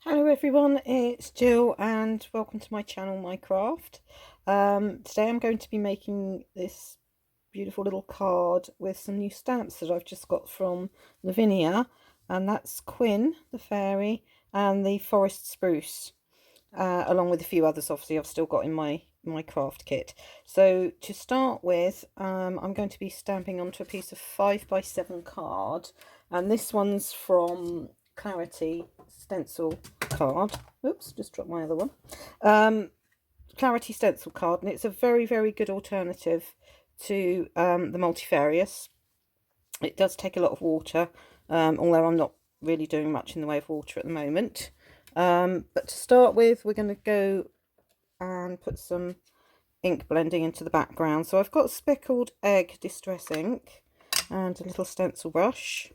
Hello everyone, it's Jill and welcome to my channel, My Craft. Today I'm going to be making this beautiful little card with some new stamps that I've just got from Lavinia, and that's Quinn, the fairy, and the forest spruce, along with a few others obviously I've still got in my craft kit. So to start with, I'm going to be stamping onto a piece of 5x7 card, and this one's from Clarity stencil card. Oops, just dropped my other one. Clarity stencil card, and it's a very good alternative to the multifarious. It does take a lot of water, although I'm not really doing much in the way of water at the moment. But to start with, we're going to go and put some ink blending into the background. So I've got speckled egg distress ink and a little stencil brush.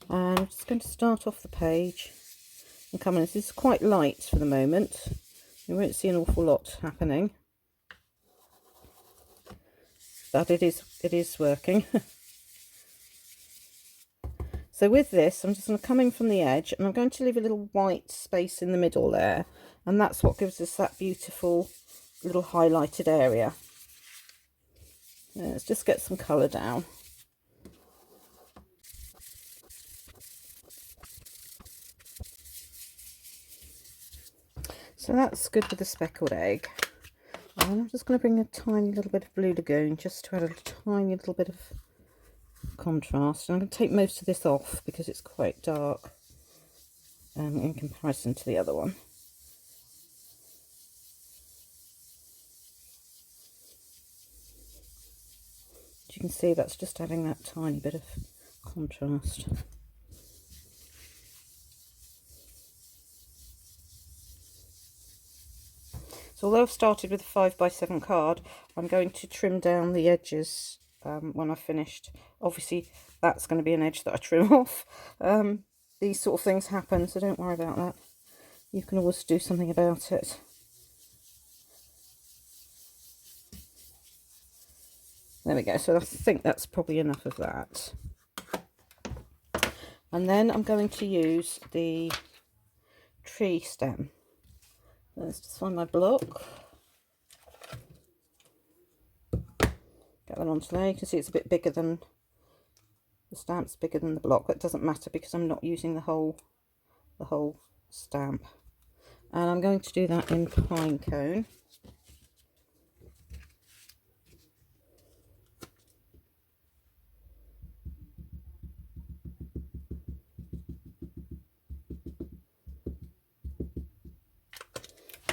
And I'm just going to start off the page and come in. This is quite light for the moment. You won't see an awful lot happening, but it is working. So with this, I'm just going to come in from the edge, and I'm going to leave a little white space in the middle there, and that's what gives us that beautiful little highlighted area. Let's just get some colour down. So that's good with the speckled egg. And I'm just going to bring a tiny little bit of Blue Lagoon just to add a tiny little bit of contrast. And I'm going to take most of this off because it's quite dark in comparison to the other one. As you can see, that's just adding that tiny bit of contrast. So although I've started with a 5x7 card, I'm going to trim down the edges when I've finished. Obviously that's going to be an edge that I trim off. These sort of things happen, so don't worry about that. You can always do something about it. There we go, so I think that's probably enough of that. And then I'm going to use the tree stem. Let's just find my block. Get that onto there. You can see it's a bit bigger than the stamp's bigger than the block. That doesn't matter because I'm not using the whole stamp. And I'm going to do that in pine cone.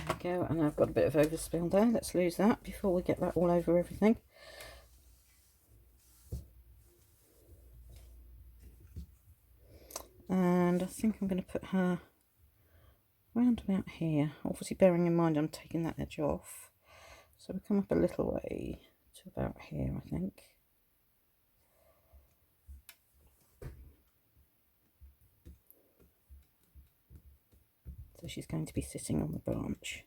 There we go, and I've got a bit of overspill there. Let's lose that before we get that all over everything. And I think I'm going to put her round about here, obviously bearing in mind I'm taking that edge off. So we come up a little way to about here, I think. So she's going to be sitting on the branch.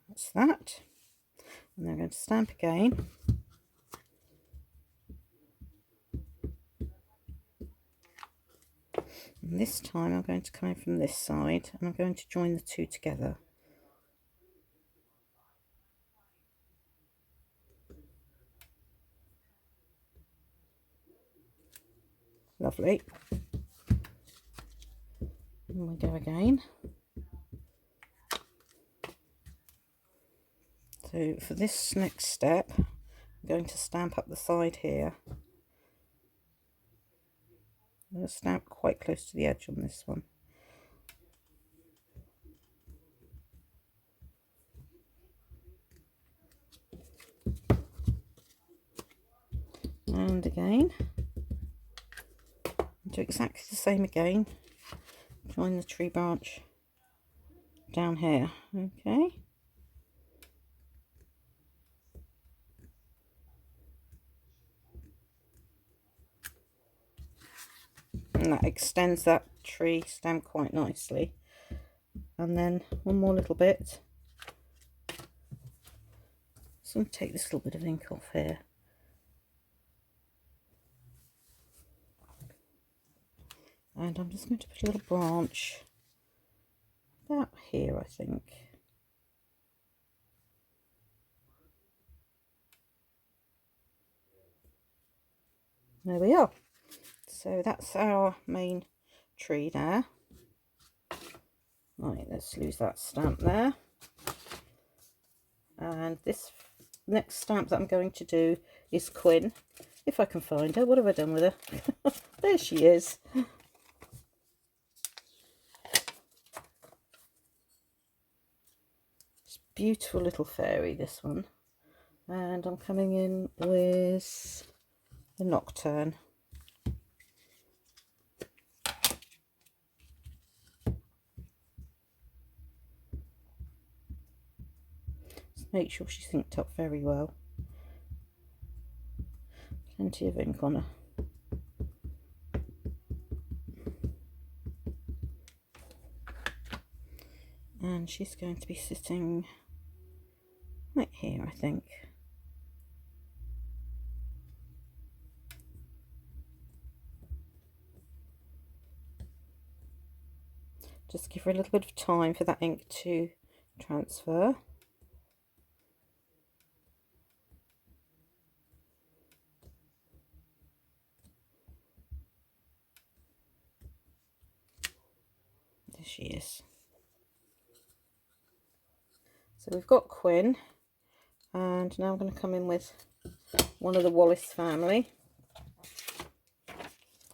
That's that. And then I'm going to stamp again. And this time I'm going to come in from this side, and I'm going to join the two together. Lovely. And we go again. So for this next step, I'm going to stamp up the side here. I'm going to stamp quite close to the edge on this one. And again. Do exactly the same again. Join the tree branch down here. Okay. And that extends that tree stem quite nicely. And then one more little bit. So I'm going to take this little bit of ink off here. And I'm just going to put a little branch about here, I think. There we are. So that's our main tree there. Right, let's lose that stamp there. And this next stamp that I'm going to do is Quinn. If I can find her. What have I done with her? There she is. It's a beautiful little fairy, this one. And I'm coming in with the Nocturne. Just make sure she's inked up very well. Plenty of ink on her. And she's going to be sitting right here, I think. Just give her a little bit of time for that ink to transfer. There she is. So we've got Quinn, and now I'm going to come in with one of the Wallace family.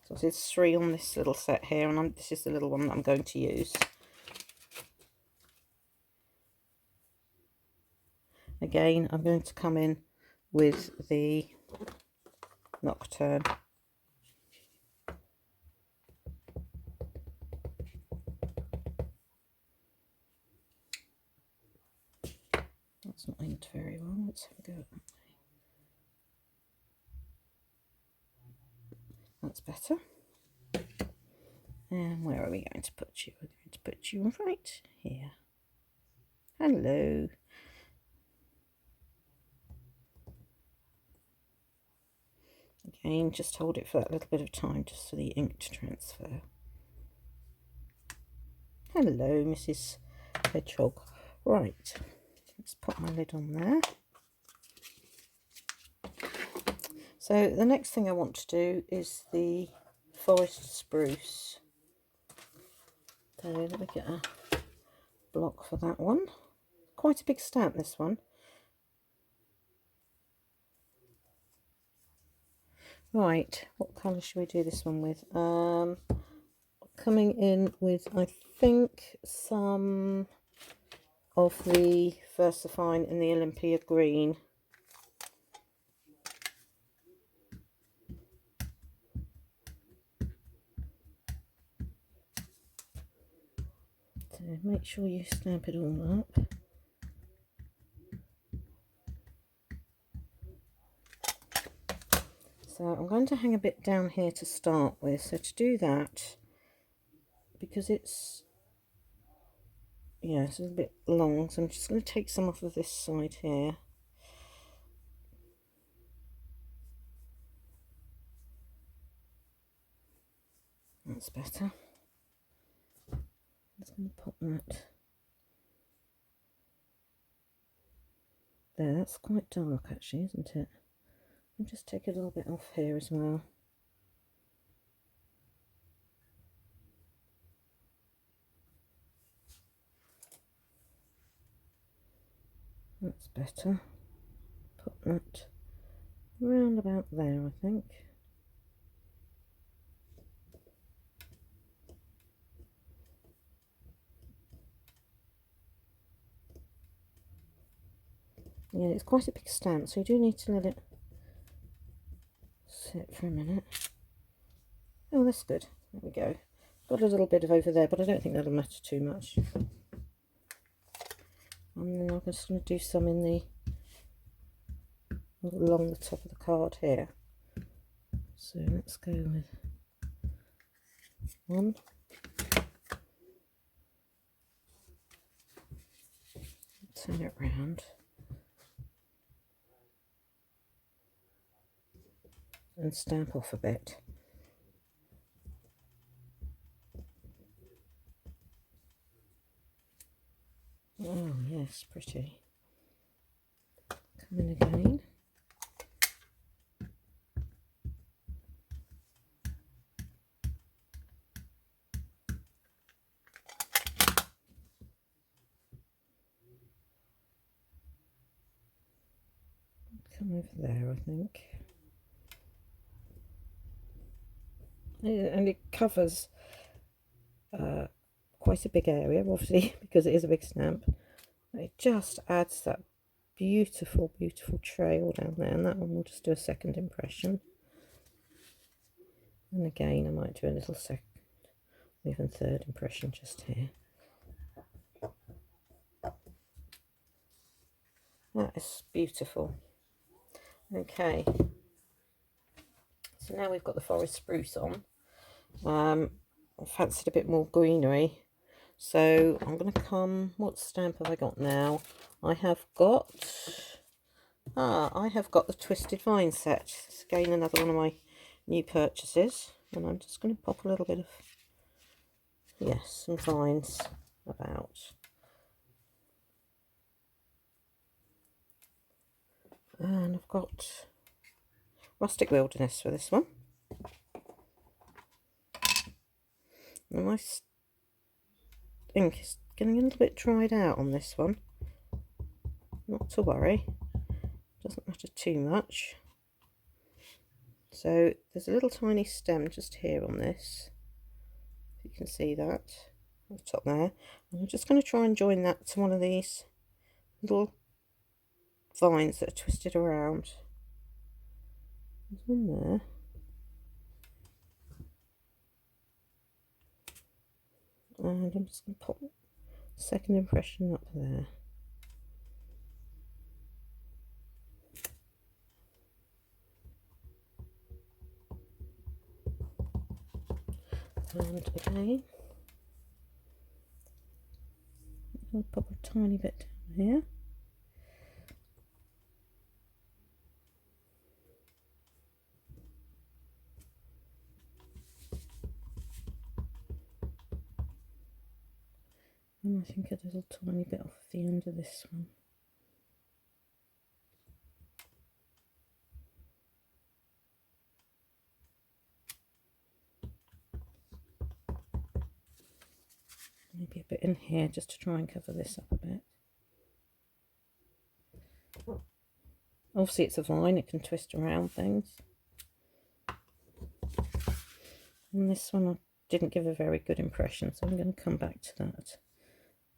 So there's 3 on this little set here, and this is the little one that I'm going to use. Again, I'm going to come in with the Nocturne. That's not inked very well. Let's have a go at that way. That's better. And where are we going to put you? We're going to put you right here. Hello. Again, just hold it for that little bit of time just for the ink to transfer. Hello, Mrs. Hedgehog. Right, let's put my lid on there. So the next thing I want to do is the forest spruce. So let me get a block for that one. Quite a big stamp, this one. Right, what colour should we do this one with? Coming in with, I think, some of the Versafine in the Olympia green. So make sure you stamp it all up. So I'm going to hang a bit down here to start with. So to do that, because it's a little bit long, so I'm just going to take some off of this side here. That's better. I'm just going to pop that there. That's quite dark actually, isn't it? I'll just take a little bit off here as well. That's better. Put that round about there, I think. Yeah, it's quite a big stamp, so you do need to let it sit for a minute. Oh, that's good. There we go. Got a little bit of over there, but I don't think that'll matter too much. And then I'm just going to do some in the along the top of the card here. So let's go with one. Turn it round. And stamp off a bit. Oh yes, pretty. Come in again. Come over there, I think. And it covers quite a big area, obviously, because it is a big stamp. It just adds that beautiful, beautiful trail down there, and that one will just do a second impression. And again, I might do a little second, even third impression just here. That is beautiful. Okay, so now we've got the forest spruce on. I fancied a bit more greenery, so I'm going to come. What stamp have I got now? I have got the Twisted Vine set. It's again another one of my new purchases, and I'm just going to pop a little bit of, yes, some vines about. And I've got Rustic Wilderness for this one. And my ink is getting a little bit dried out on this one. Not to worry, doesn't matter too much. So there's a little tiny stem just here on this, if you can see that on the top there. And I'm just going to try and join that to one of these little vines that are twisted around. There's one there. And I'm just going to pop second impression up there. And again, I'll pop a tiny bit down here. And I think a little tiny bit off the end of this one. Maybe a bit in here just to try and cover this up a bit. Obviously it's a vine, it can twist around things. And this one I didn't give a very good impression, so I'm going to come back to that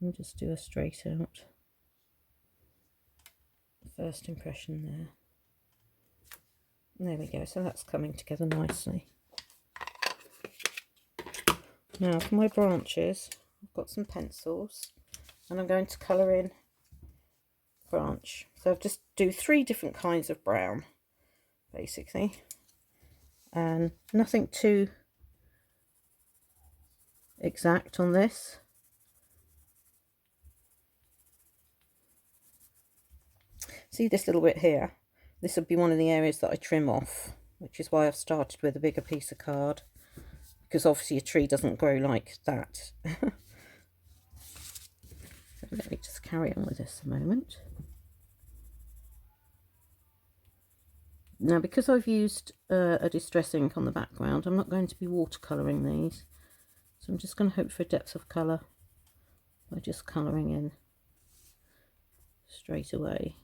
and just do a straight out first impression there. There we go, so that's coming together nicely. Now for my branches, I've got some pencils and I'm going to colour in branch. So I'll just do 3 different kinds of brown, basically, and nothing too exact on this. See this little bit here? This would be one of the areas that I trim off, which is why I've started with a bigger piece of card, because obviously a tree doesn't grow like that. So let me just carry on with this a moment. Now, because I've used a distress ink on the background, I'm not going to be watercolouring these. So I'm just going to hope for a depth of colour by just colouring in straight away.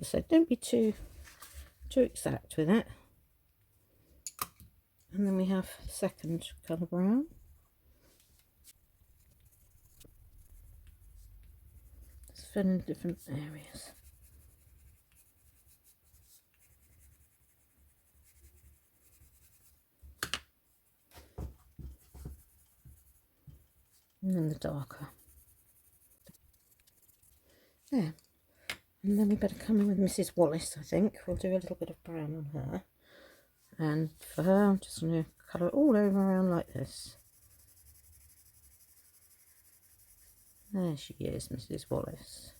So don't be too exact with it. And then we have second colour brown. Just fill in different areas. And then the darker. There. And then we better come in with Mrs. Wallace, I think. We'll do a little bit of brown on her. And for her, I'm just going to colour it all over around like this. There she is, Mrs. Wallace.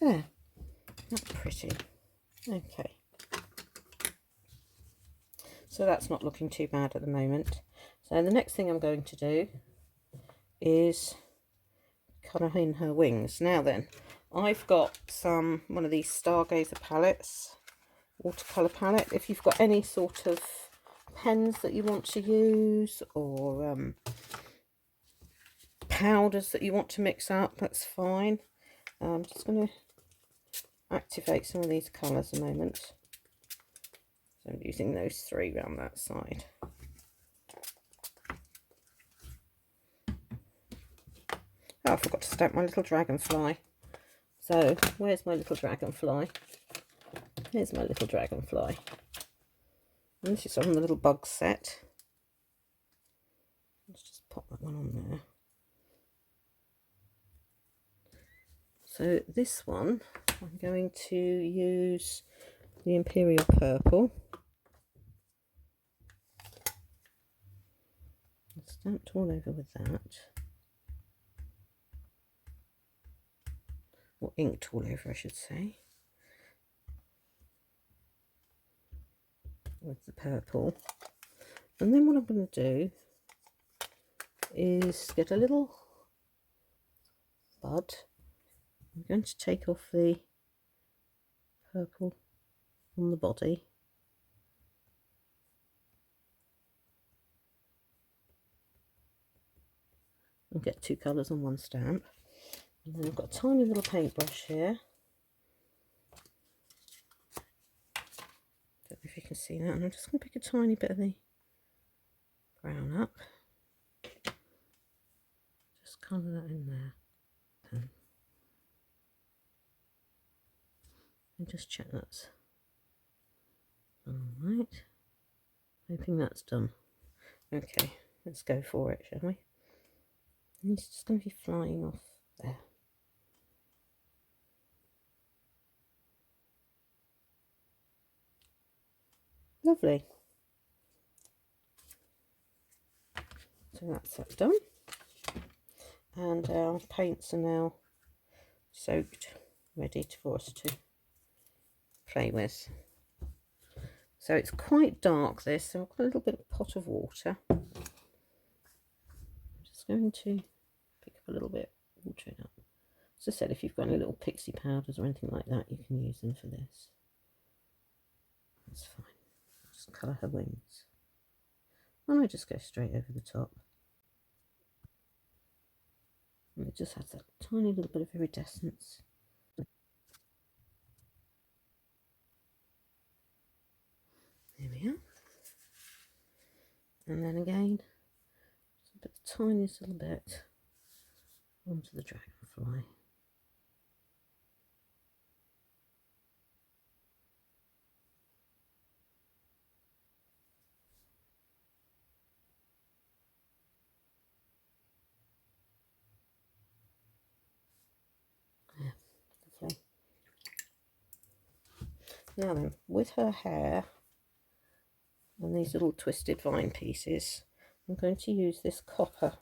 There, that's pretty. Okay. So that's not looking too bad at the moment. So the next thing I'm going to do is colour in her wings. Now then, I've got one of these Stargazer palettes, watercolour palette. If you've got any sort of pens that you want to use, or powders that you want to mix up, that's fine. I'm just going to activate some of these colours a moment. So I'm using those three around that side. Oh, I forgot to stamp my little dragonfly. So, where's my little dragonfly? Here's my little dragonfly. And this is on the little bug set. Let's just pop that one on there. So this one, I'm going to use the Imperial Purple. Stamped all over with that. Or inked all over, I should say. With the purple. And then what I'm going to do is get a little bud. I'm going to take off the purple on the body. And get two colours on one stamp. And then I've got a tiny little paintbrush here. Don't know if you can see that. And I'm just going to pick a tiny bit of the brown up. Just colour that in there. And just check that's alright. Hoping that's done. Okay, let's go for it, shall we? And it's just going to be flying off there. Lovely. So that's that done. And our paints are now soaked, ready for us to play with. So it's quite dark this, so I've got a little bit of pot of water. I'm just going to pick up a little bit, water it up. As I said, if you've got any little pixie powders or anything like that, you can use them for this. That's fine. Just colour her wings. And I just go straight over the top. And it just has that tiny little bit of iridescence. There we are. And then again, just put the tiniest little bit onto the dragonfly. Yeah, lovely. Now then, with her hair and these little twisted vine pieces, I'm going to use this copper.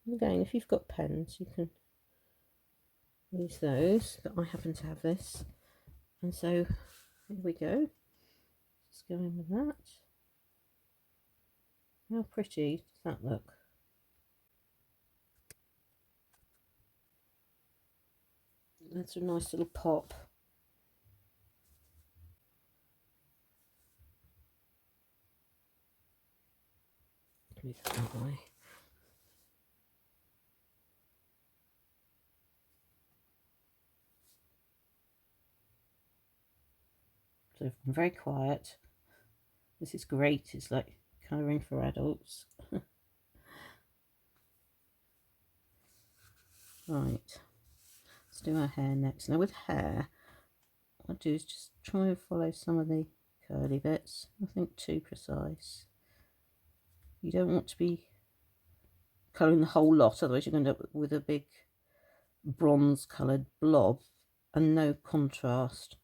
And again, if you've got pens, you can use those, but I happen to have this. And so, here we go. Just go in with that. How pretty does that look? That's a nice little pop. Move it that way. So I'm very quiet. This is great. It's like colouring for adults. Right. Let's do our hair next. Now with hair, I do is just try and follow some of the curly bits, nothing too precise. You don't want to be colouring the whole lot, otherwise you're going to end up with a big bronze coloured blob and no contrast.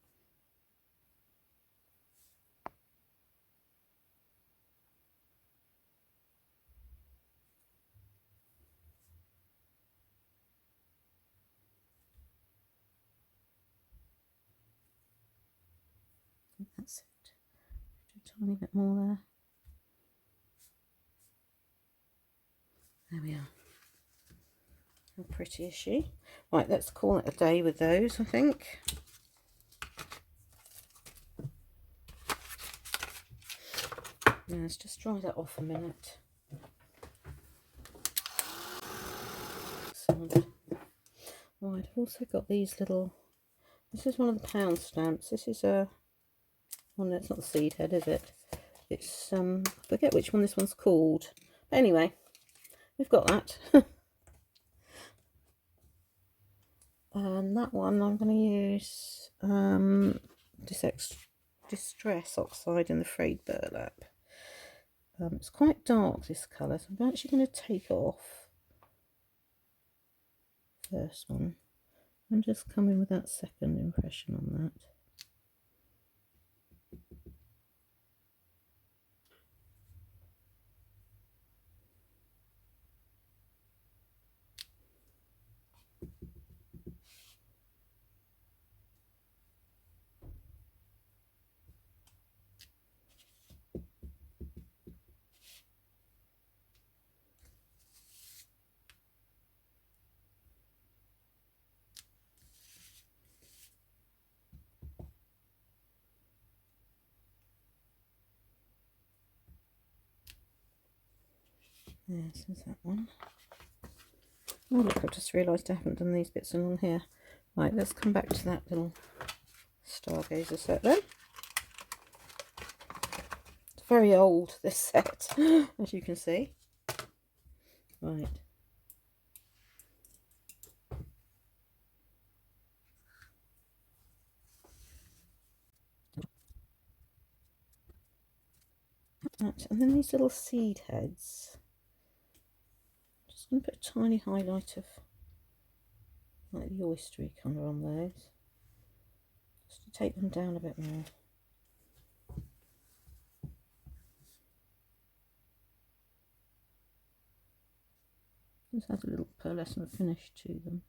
I think that's it. Just a tiny bit more there. There we are. How pretty is she? Right, let's call it a day with those, I think. Yeah, let's just dry that off a minute. Excellent. Right, I've also got these little, this is one of the pound stamps. This is a, oh no, it's not the seed head, is it? It's, I forget which one this one's called. But anyway, we've got that. And that one I'm going to use Distress Oxide in the frayed burlap. It's quite dark, this colour, so I'm actually going to take off the first one and just come in with that second impression on that. Yes, there's that one. Oh look, I've just realised I haven't done these bits along here. Right, let's come back to that little stargazer set then. It's very old, this set, as you can see. Right. And then these little seed heads. Just going to put a tiny highlight of like the oystery colour on those, just to take them down a bit more. Just add a little pearlescent finish to them.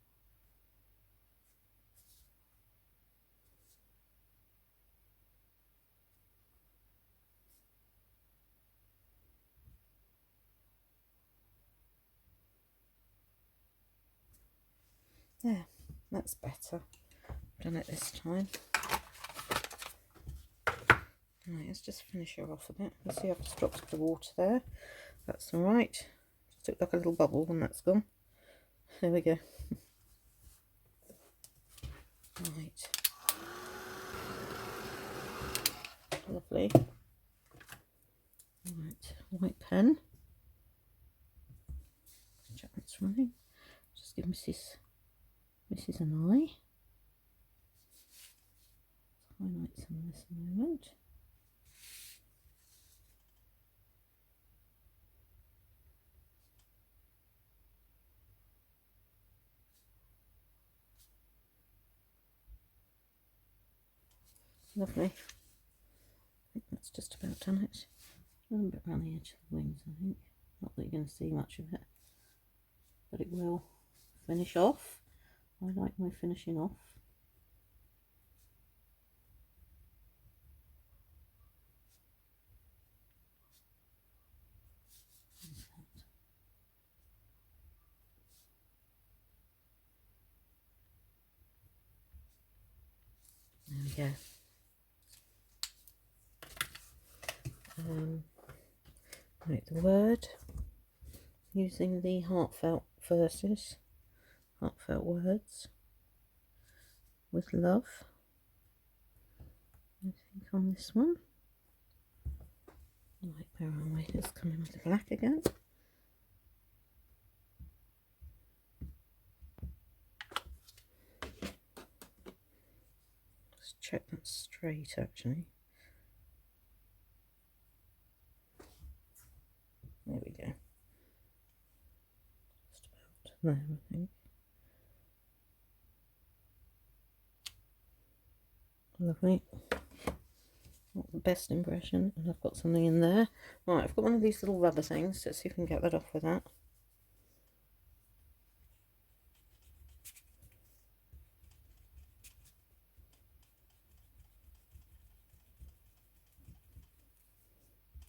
There, that's better. I've done it this time. Right, let's just finish her off a bit. You see I've just dropped the water there. That's alright. Just looked like a little bubble when that's gone. There we go. Right. Lovely. Right, white pen. Check that's running. Just give Mrs. an eye. Let's highlight some of this a moment. Lovely. I think that's just about done it. A little bit around the edge of the wings, I think. Not that you're going to see much of it, but it will finish off. I like my finishing off. There we go. Right, the word, using the heartfelt verses, heartfelt words, with love, I think on this one. Right, where are we? Let's come in with the black again. Let's check that's straight actually. There we go. Just about there, I think. Lovely. Not the best impression, and I've got something in there. Right, I've got one of these little rubber things. Let's see if we can get that off with that.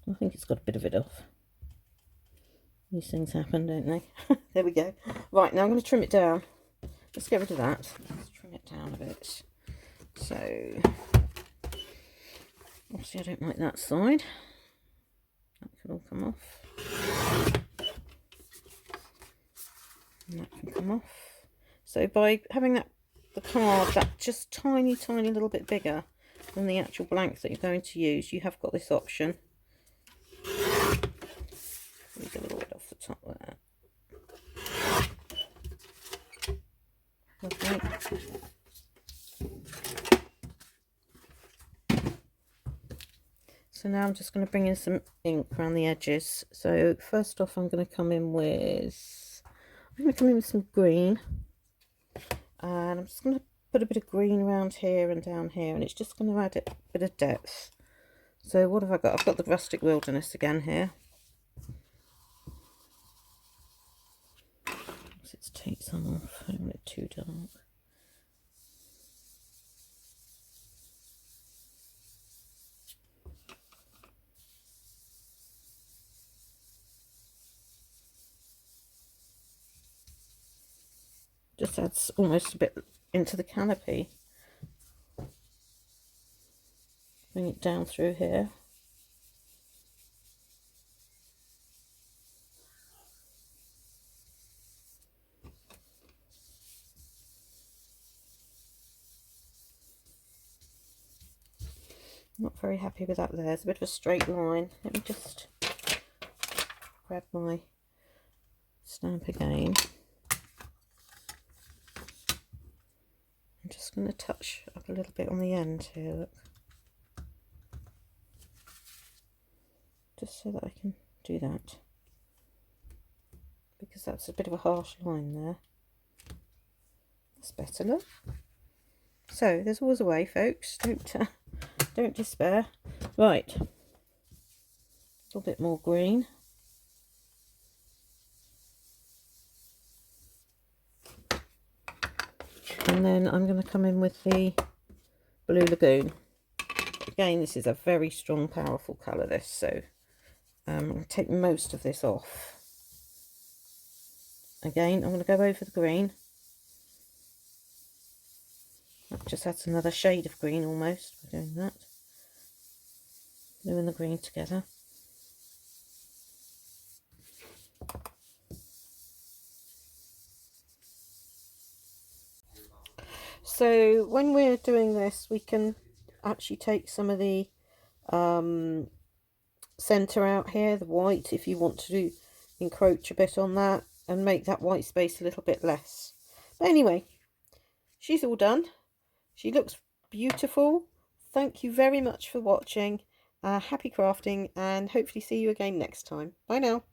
I think it's got a bit of it off. These things happen, don't they? There we go. Right, now I'm going to trim it down. Let's get rid of that. Let's trim it down a bit. So, obviously I don't like that side. That can all come off. And that can come off. So by having the card that just tiny little bit bigger than the actual blank that you're going to use, you have got this option. Leave a little bit off the top there. Okay. So now I'm just going to bring in some ink around the edges. So first off, I'm going to come in with some green, and I'm just going to put a bit of green around here and down here, and it's just going to add a bit of depth. So what have I got? I've got the Rustic Wilderness again here. Let's take some off. I don't want it too dark. Just adds almost a bit into the canopy. Bring it down through here. Not very happy with that there. There's a bit of a straight line. Let me just grab my stamp again. I'm just going to touch up a little bit on the end here, look. Just so that I can do that. Because that's a bit of a harsh line there. That's better, look. So, there's always a way, folks. Don't despair. Right. A little bit more green. And then I'm going to come in with the Blue Lagoon. Again, this is a very strong, powerful colour, this. So, I'm going to take most of this off. Again, I'm going to go over the green. That just adds another shade of green almost by doing that. Blue and the green together. So when we're doing this, we can actually take some of the centre out here, the white, if you want to encroach a bit on that and make that white space a little bit less. But anyway, she's all done. She looks beautiful. Thank you very much for watching. Happy crafting, and hopefully see you again next time. Bye now.